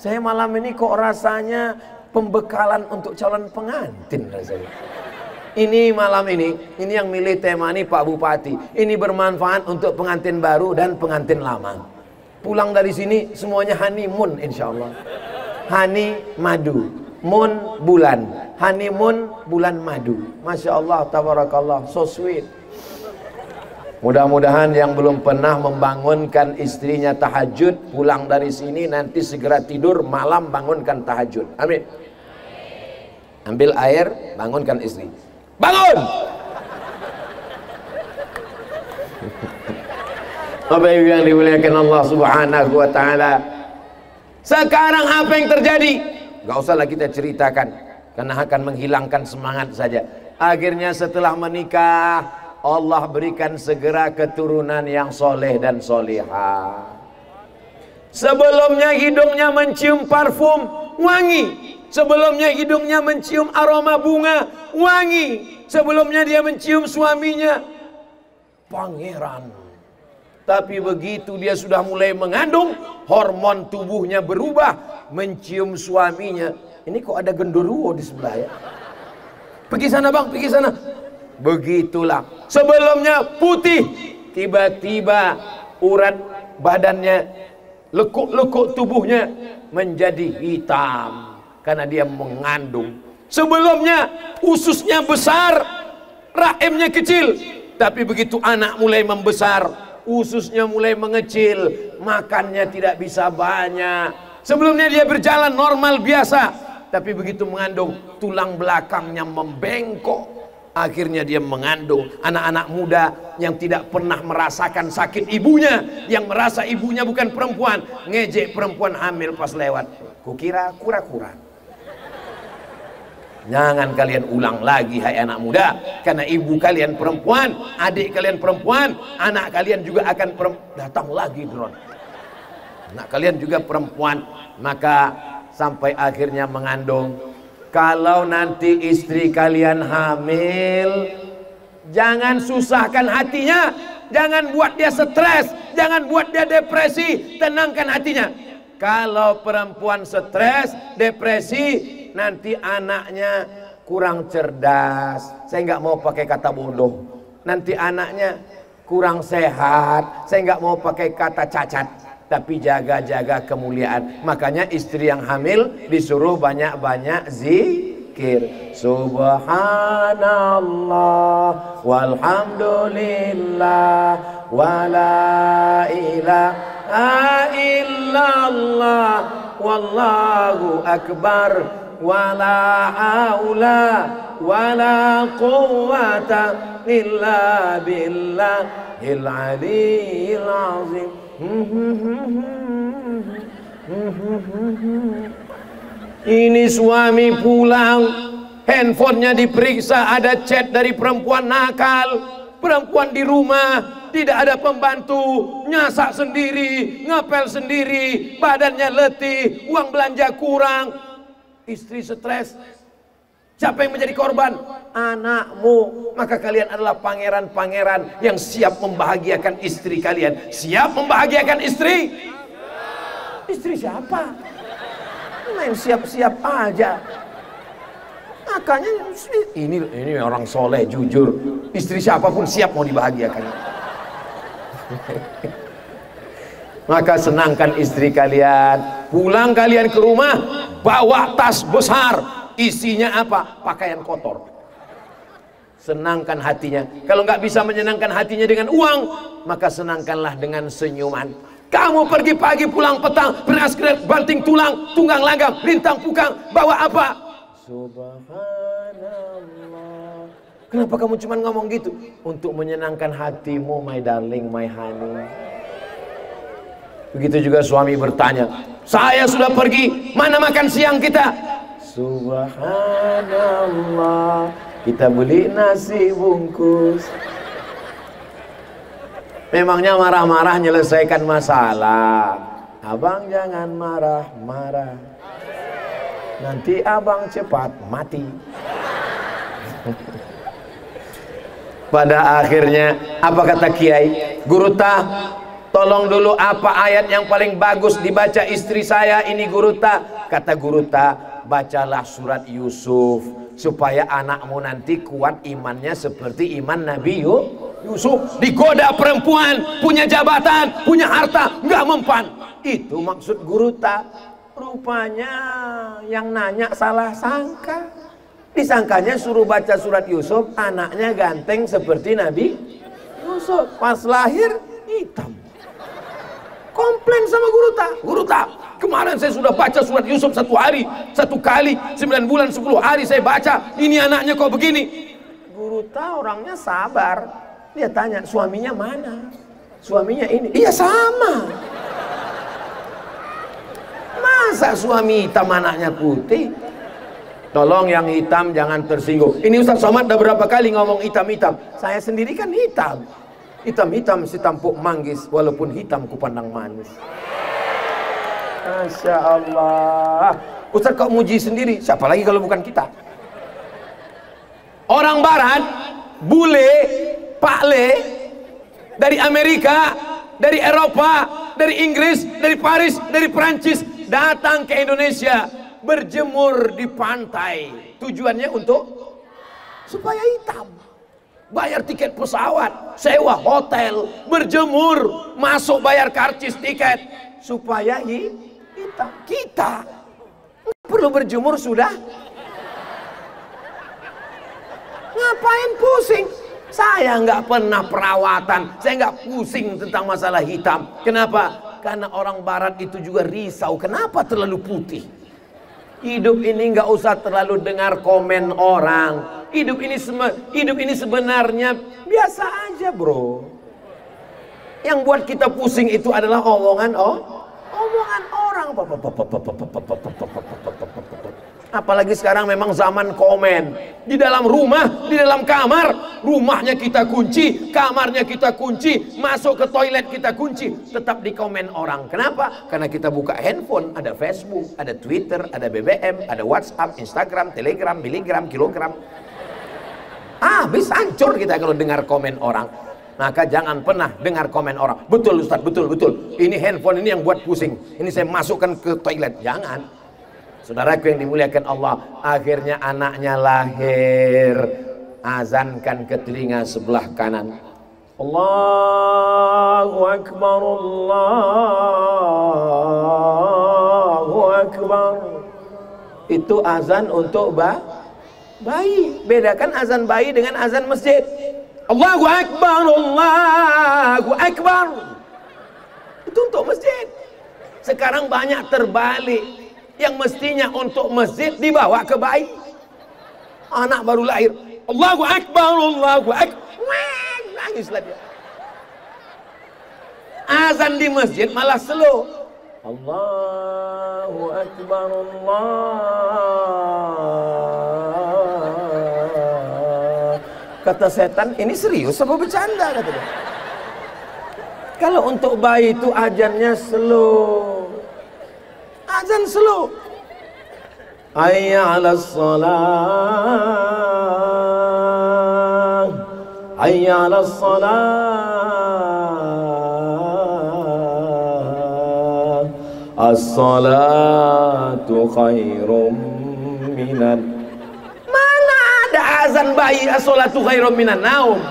Saya malam ini kok rasanya pembekalan untuk calon pengantin rasanya. Ini malam ini yang milih tema ini Pak Bupati. Ini bermanfaat untuk pengantin baru dan pengantin lama. Pulang dari sini semuanya honeymoon insya Allah. Honey madu, moon bulan, honeymoon bulan madu. Masya Allah, tabarakallah, so sweet. Mudah-mudahan yang belum pernah membangunkan istrinya tahajud, pulang dari sini nanti segera tidur, malam bangunkan tahajud. Amin. Ambil air, bangunkan istri. Bangun! Bapak Ibu yang dimuliakan Allah Subhanahu wa taala. Sekarang apa yang terjadi? Gak usahlah kita ceritakan, karena akan menghilangkan semangat saja. Akhirnya setelah menikah, Allah berikan segera keturunan yang soleh dan solihah. Sebelumnya hidungnya mencium parfum wangi. Sebelumnya hidungnya mencium aroma bunga wangi. Sebelumnya dia mencium suaminya pangeran. Tapi begitu dia sudah mulai mengandung, hormon tubuhnya berubah, mencium suaminya. Ini kok ada genderuwo di sebelah ya? Pergi sana bang, pergi sana. Begitulah. Sebelumnya putih, tiba-tiba urat badannya, lekuk-lekuk tubuhnya menjadi hitam karena dia mengandung. Sebelumnya ususnya besar, rahimnya kecil, tapi begitu anak mulai membesar, ususnya mulai mengecil, makannya tidak bisa banyak. Sebelumnya dia berjalan normal biasa, tapi begitu mengandung, tulang belakangnya membengkok. Akhirnya dia mengandung. Anak-anak muda yang tidak pernah merasakan sakit ibunya, yang merasa ibunya bukan perempuan, ngejek perempuan hamil pas lewat. Kukira kura-kura. Jangan kalian ulang lagi hai anak muda, karena ibu kalian perempuan, adik kalian perempuan, anak kalian juga akan datang lagi drone. Anak kalian juga perempuan, maka sampai akhirnya mengandung. Kalau nanti istri kalian hamil, jangan susahkan hatinya, jangan buat dia stres, jangan buat dia depresi, tenangkan hatinya. Kalau perempuan stres, depresi, nanti anaknya kurang cerdas. Saya nggak mau pakai kata bodoh. Nanti anaknya kurang sehat. Saya nggak mau pakai kata cacat. Tapi jaga-jaga kemuliaan. Makanya istri yang hamil disuruh banyak-banyak zikir. Subhanallah walhamdulillah wala ilaha illallah wallahu akbar wala haula wala quwwata illa billahil aliyyil azim. Ini suami pulang, handphonenya diperiksa, ada chat dari perempuan nakal. Perempuan di rumah tidak ada pembantu, nyasak sendiri, ngepel sendiri, badannya letih, uang belanja kurang, istri stres. Siapa yang menjadi korban? Anakmu. Maka kalian adalah pangeran-pangeran yang siap membahagiakan istri kalian. Siap membahagiakan istri? Istri siapa? Main siap-siap aja. Makanya ini orang soleh, jujur. Istri siapapun siap mau dibahagiakan. Maka senangkan istri kalian. Pulang kalian ke rumah, bawa tas besar. Isinya apa? Pakaian kotor. Senangkan hatinya. Kalau nggak bisa menyenangkan hatinya dengan uang, maka senangkanlah dengan senyuman. Kamu pergi pagi pulang petang, beras keret, banting tulang, tunggang langgang, lintang pukang, bawa apa? Subhanallah. Kenapa kamu cuma ngomong gitu? Untuk menyenangkan hatimu, my darling, my honey. Begitu juga suami bertanya, saya sudah pergi, mana makan siang kita? Subhanallah, kita beli nasi bungkus. Memangnya marah-marah menyelesaikan masalah? Abang jangan marah-marah, nanti abang cepat mati. Pada akhirnya apa kata kiai? Guru tah, tolong dulu apa ayat yang paling bagus dibaca istri saya ini Guru Ta. Kata Guru Ta, bacalah surat Yusuf supaya anakmu nanti kuat imannya seperti iman Nabi Yusuf. Digoda perempuan, punya jabatan, punya harta, nggak mempan. Itu maksud Guru Ta. Rupanya yang nanya salah sangka. Disangkanya suruh baca surat Yusuf, anaknya ganteng seperti Nabi Yusuf. Pas lahir hitam. Komplain sama Guru Ta. Guru Ta, kemarin saya sudah baca surat Yusuf 1 hari, 1 kali, 9 bulan 10 hari saya baca. Ini anaknya kok begini. Guru Ta orangnya sabar. Dia tanya, suaminya mana? Suaminya ini. Iya sama. Masa suami hitam anaknya putih? Tolong yang hitam jangan tersinggung. Ini Ustaz Somad udah berapa kali ngomong hitam-hitam. Saya sendiri kan hitam. Hitam-hitam si tampuk manggis, walaupun hitam kupandang manis. Masya Allah. Ustaz kok muji sendiri? Siapa lagi kalau bukan kita? Orang barat, bule, pakle, dari Amerika, dari Eropa, dari Inggris, dari Paris, dari Perancis, datang ke Indonesia, berjemur di pantai. Tujuannya untuk supaya hitam. Bayar tiket pesawat, sewa hotel, berjemur, masuk bayar karcis tiket supaya hitam. Kita nggak perlu berjemur sudah. Ngapain pusing? Saya nggak pernah perawatan, saya nggak pusing tentang masalah hitam. Kenapa? Karena orang barat itu juga risau. Kenapa terlalu putih? Hidup ini nggak usah terlalu dengar komen orang. Hidup ini sebenarnya biasa aja, bro. Yang buat kita pusing itu adalah omongan orang. Apalagi sekarang memang zaman komen. Di dalam rumah, di dalam kamar, rumahnya kita kunci, kamarnya kita kunci, masuk ke toilet kita kunci, tetap di komen orang. Kenapa? Karena kita buka handphone, ada Facebook, ada Twitter, ada BBM, ada WhatsApp, Instagram, Telegram, miligram, kilogram. Habis hancur kita kalau dengar komen orang. Maka jangan pernah dengar komen orang. Betul Ustaz, betul. Ini handphone ini yang buat pusing. Ini saya masukkan ke toilet. Jangan. Saudaraku yang dimuliakan Allah, akhirnya anaknya lahir. Azankan ke telinga sebelah kanan. Allahu Akbar, Allahu Akbar. Itu azan untuk bayi. Bedakan azan bayi dengan azan masjid. Allahu Akbar, Allahu Akbar. Itu untuk masjid. Sekarang banyak terbalik. Yang mestinya untuk masjid dibawa ke bayi. Anak baru lahir, Allahu Akbar, Allahu Akbar. Nangislah dia. Azan di masjid malah slow. Allahu Akbar, Allah. Kata setan, ini serius apa bercanda? Kata dia. Kalau untuk bayi itu azannya slow. Azan slow. Hayya 'alas shalah. Hayya 'alas shalah. As-salatu khairum minan. Mana ada azan bayi as-salatu khairum minan naum?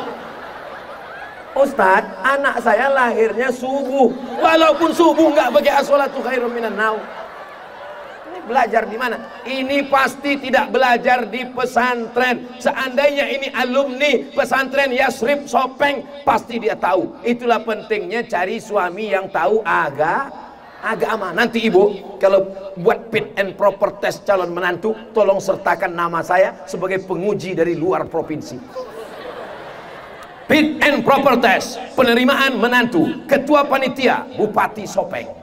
Ustadz, anak saya lahirnya subuh. Walaupun subuh nggak pakai as-salatu khairum minan naum. Belajar di mana? Ini pasti tidak belajar di pesantren. Seandainya ini alumni pesantren Yasrib Sopeng, pasti dia tahu. Itulah pentingnya cari suami yang tahu agama. Nanti ibu kalau buat fit and proper test calon menantu, tolong sertakan nama saya sebagai penguji dari luar provinsi. Fit and proper test penerimaan menantu, ketua panitia Bupati Sopeng,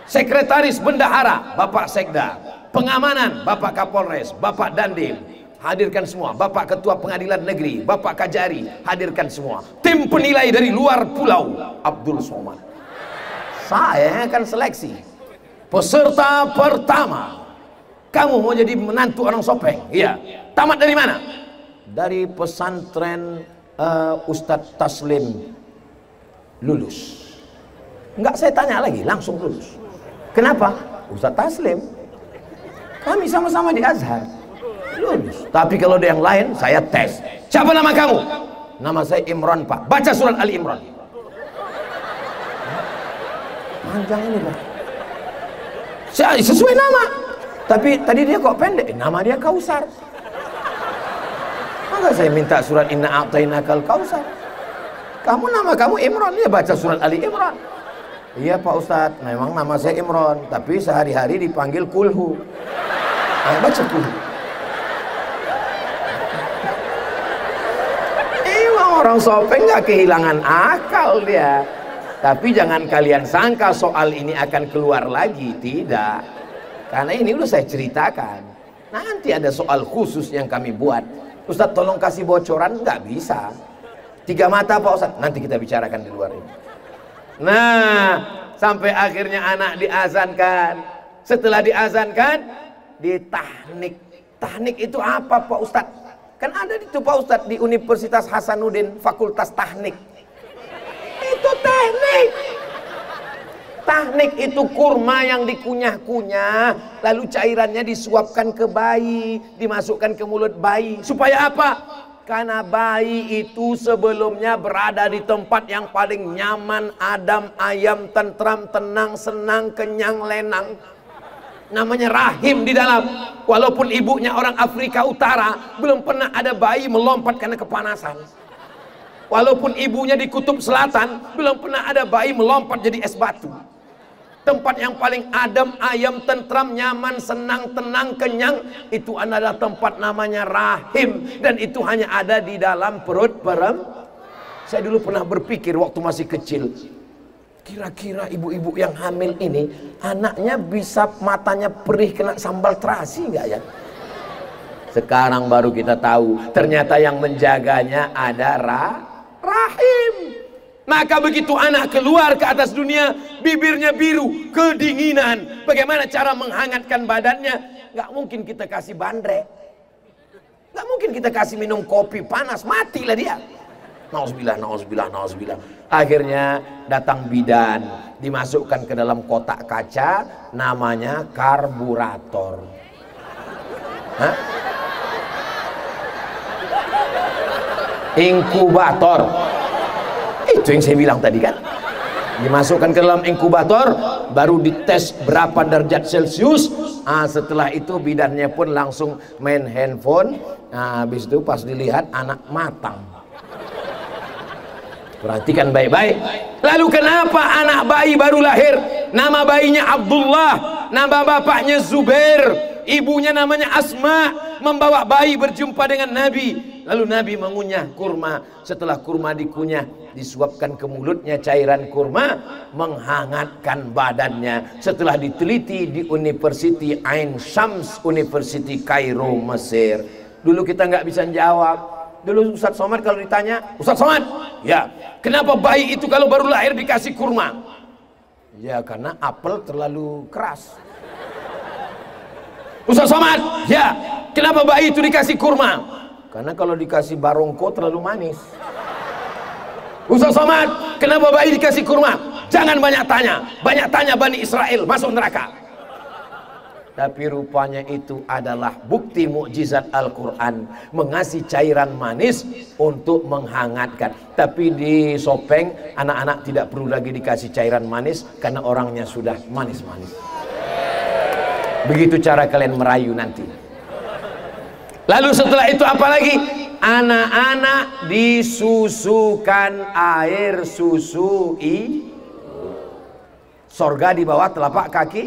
sekretaris bendahara Bapak Sekda, pengamanan Bapak Kapolres, Bapak Dandim, hadirkan semua. Bapak Ketua Pengadilan Negeri, Bapak Kajari, hadirkan semua. Tim penilai dari luar pulau, Abdul Somad. Saya akan seleksi peserta pertama. Kamu mau jadi menantu orang Sopeng? Iya. Tamat dari mana? Dari pesantren Ustadz Taslim. Lulus. Enggak saya tanya lagi, langsung lulus. Kenapa? Ustaz Taslim, kami sama-sama di Azhar, lulus. Tapi kalau ada yang lain, saya tes. Siapa nama kamu? Nama saya Imran Pak. Baca surat Ali Imran. Panjang ini Pak. Sesuai nama. Tapi tadi dia kok pendek. Nama dia Kausar. Maka saya minta surat Inna A'tainakal Kausar. Nama kamu Imran. Dia baca surat Ali Imran. Iya Pak Ustadz, memang nama saya Imran, tapi sehari-hari dipanggil Kulhu. Baca Kulhu. Emang orang Sopeng gak kehilangan akal dia. Tapi jangan kalian sangka soal ini akan keluar lagi. Tidak. Karena ini udah saya ceritakan. Nanti ada soal khusus yang kami buat. Ustadz tolong kasih bocoran. Nggak bisa. 3 mata Pak Ustadz. Nanti kita bicarakan di luar ini. Nah, sampai akhirnya anak diazankan. Setelah diazankan, ditahnik. Tahnik itu apa Pak Ustadz? Kan ada itu Pak Ustadz di Universitas Hasanuddin, Fakultas Tahnik. Itu teknik. Tahnik itu kurma yang dikunyah-kunyah, lalu cairannya disuapkan ke bayi, dimasukkan ke mulut bayi. Supaya apa? Karena bayi itu sebelumnya berada di tempat yang paling nyaman, adem, ayam, tentram, tenang, senang, kenyang, lenang. Namanya rahim di dalam. Walaupun ibunya orang Afrika Utara, belum pernah ada bayi melompat karena kepanasan. Walaupun ibunya di Kutub Selatan, belum pernah ada bayi melompat jadi es batu. Tempat yang paling adem, ayam, tentram, nyaman, senang, tenang, kenyang, itu adalah tempat namanya rahim. Dan itu hanya ada di dalam perut perempuan. Saya dulu pernah berpikir waktu masih kecil, kira-kira ibu-ibu yang hamil ini anaknya bisa matanya perih kena sambal terasi nggak ya? Sekarang baru kita tahu, ternyata yang menjaganya ada rahim. Maka begitu anak keluar ke atas dunia, bibirnya biru, kedinginan. Bagaimana cara menghangatkan badannya? Gak mungkin kita kasih bandrek. Gak mungkin kita kasih minum kopi panas, matilah dia. Nauzubillah, nauzubillah, nauzubillah. Akhirnya datang bidan, dimasukkan ke dalam kotak kaca, namanya karburator. Hah? Inkubator. Itu yang saya bilang tadi kan. Dimasukkan ke dalam inkubator, baru dites berapa derajat Celcius. Setelah itu bidannya pun langsung main handphone. Habis itu pas dilihat anak matang. Perhatikan baik-baik. Lalu kenapa anak bayi baru lahir nama bayinya Abdullah, nama bapaknya Zubair, ibunya namanya Asma, membawa bayi berjumpa dengan Nabi. Lalu Nabi mengunyah kurma. Setelah kurma dikunyah, disuapkan ke mulutnya cairan kurma, menghangatkan badannya. Setelah diteliti di University Ain Shams, University Kairo, Mesir. Dulu kita nggak bisa jawab. Dulu Ustadz Somad kalau ditanya, Ustadz Somad, ya, kenapa bayi itu kalau baru lahir dikasih kurma? Ya, karena apel terlalu keras. Ustadz Somad, ya, kenapa bayi itu dikasih kurma? Karena kalau dikasih barongko terlalu manis. Ustadz Somad, kenapa bayi dikasih kurma? Jangan banyak tanya Bani Israel masuk neraka. Tapi rupanya itu adalah bukti mukjizat Al-Quran, mengasih cairan manis untuk menghangatkan. Tapi di Sopeng anak-anak tidak perlu lagi dikasih cairan manis karena orangnya sudah manis-manis. Begitu cara kalian merayu nanti. Lalu setelah itu apa lagi? Anak-anak disusukan air susu sorga di bawah telapak kaki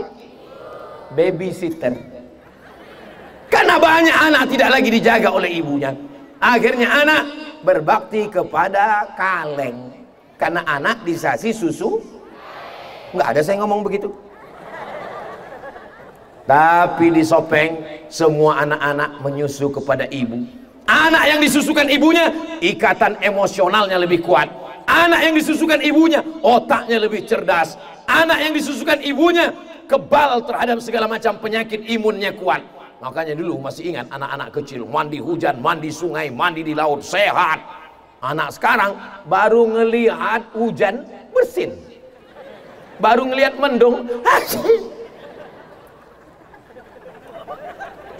babysitter. Karena banyak anak tidak lagi dijaga oleh ibunya. Akhirnya anak berbakti kepada kaleng. Karena anak disasi susu. Nggak ada saya ngomong begitu. Tapi di Sopeng semua anak-anak menyusu kepada ibu. Anak yang disusukan ibunya ikatan emosionalnya lebih kuat. Anak yang disusukan ibunya otaknya lebih cerdas. Anak yang disusukan ibunya kebal terhadap segala macam penyakit, imunnya kuat. Makanya dulu masih ingat anak-anak kecil mandi hujan, mandi sungai, mandi di laut, sehat. Anak sekarang baru ngelihat hujan bersin. baru ngelihat mendung.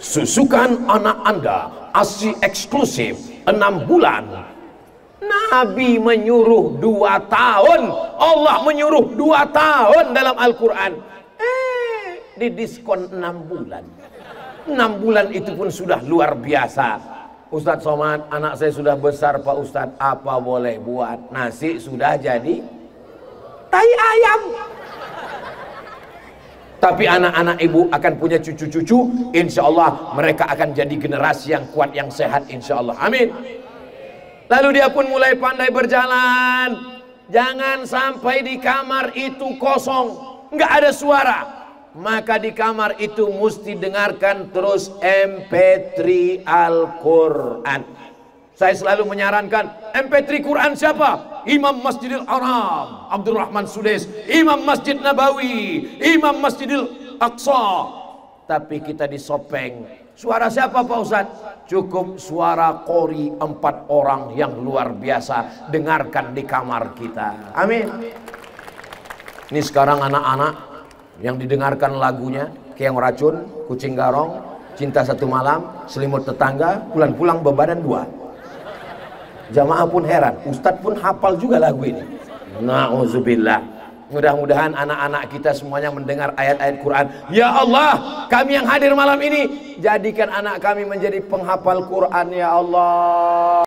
Susukan anak Anda ASI eksklusif 6 bulan. Nabi menyuruh 2 tahun, Allah menyuruh 2 tahun dalam Al-Quran. Didiskon 6 bulan. 6 bulan itu pun sudah luar biasa. Ustadz Somad, anak saya sudah besar Pak Ustadz, apa boleh buat? Nasi sudah jadi tai ayam. Tapi anak-anak ibu akan punya cucu-cucu, insya Allah mereka akan jadi generasi yang kuat, yang sehat, insya Allah. Amin. Lalu dia pun mulai pandai berjalan. Jangan sampai di kamar itu kosong, nggak ada suara. Maka di kamar itu mesti dengarkan terus MP3 Al-Quran. Saya selalu menyarankan, MP3 Quran siapa? Imam Masjidil Haram Abdurrahman Sudais, Imam Masjid Nabawi, Imam Masjidil Aqsa. Tapi kita disopeng. Suara siapa Pak Ustadz? Cukup suara qori 4 orang yang luar biasa. Dengarkan di kamar kita. Amin. Ini sekarang anak-anak yang didengarkan lagunya Keong Racun, Kucing Garong, Cinta Satu Malam, Selimut Tetangga, Pulang-pulang Bebadan 2. Jamaah pun heran, Ustadz pun hafal juga lagu ini. Na'udzubillah. Mudah-mudahan anak-anak kita semuanya mendengar ayat-ayat Quran. Ya Allah, kami yang hadir malam ini, jadikan anak kami menjadi penghafal Quran ya Allah.